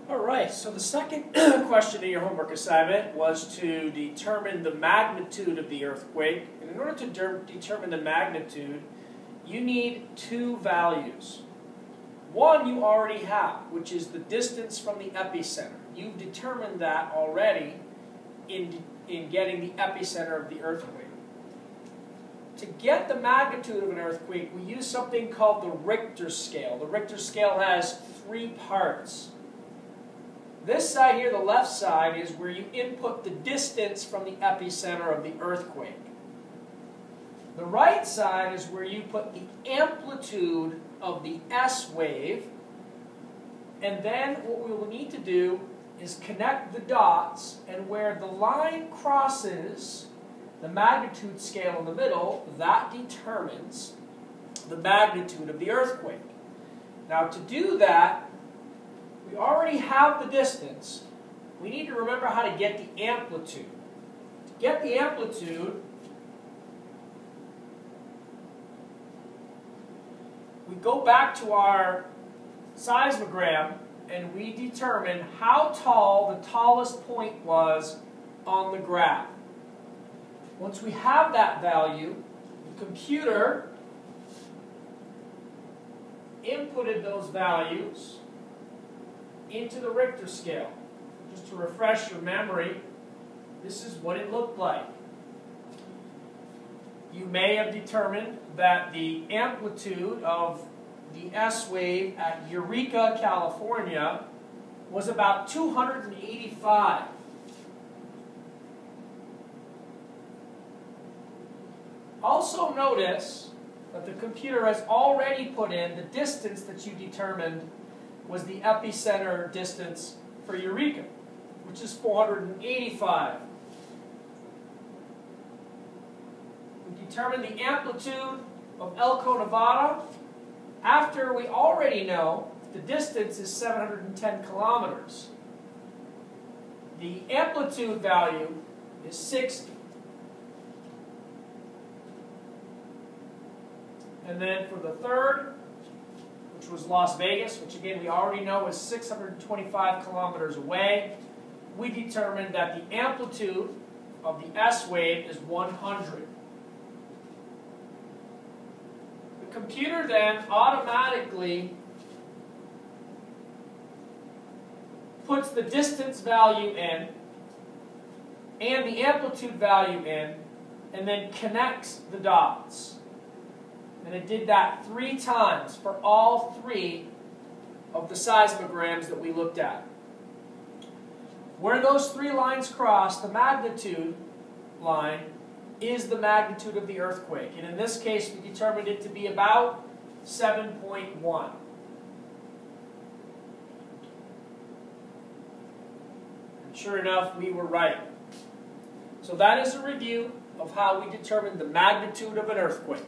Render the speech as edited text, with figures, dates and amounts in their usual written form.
All right, so the second question in your homework assignment was to determine the magnitude of the earthquake. And in order to determine the magnitude, you need two values. One you already have, which is the distance from the epicenter. You've determined that already in getting the epicenter of the earthquake. To get the magnitude of an earthquake, we use something called the Richter scale. The Richter scale has three parts. This side here, the left side, is where you input the distance from the epicenter of the earthquake. The right side is where you put the amplitude of the S wave. And then what we will need to do is connect the dots, and where the line crosses the magnitude scale in the middle, that determines the magnitude of the earthquake. Now to do that, we already have the distance. We need to remember how to get the amplitude. To get the amplitude, we go back to our seismogram and we determine how tall the tallest point was on the graph. Once we have that value, the computer inputted those values into the Richter scale. Just to refresh your memory, this is what it looked like. You may have determined that the amplitude of the S wave at Eureka, California was about 285. Also notice that the computer has already put in the distance that you determined was the epicenter distance for Eureka, which is 485. We determined the amplitude of Elko, Nevada, after we already know the distance is 710 kilometers. The amplitude value is 60. And then for the third, which was Las Vegas, which again we already know is 625 kilometers away, we determined that the amplitude of the S wave is 100. The computer then automatically puts the distance value in and the amplitude value in, and then connects the dots. And it did that 3 times for all 3 of the seismograms that we looked at. Where those 3 lines cross, the magnitude line is the magnitude of the earthquake. And in this case, we determined it to be about 7.1. And sure enough, we were right. So that is a review of how we determined the magnitude of an earthquake.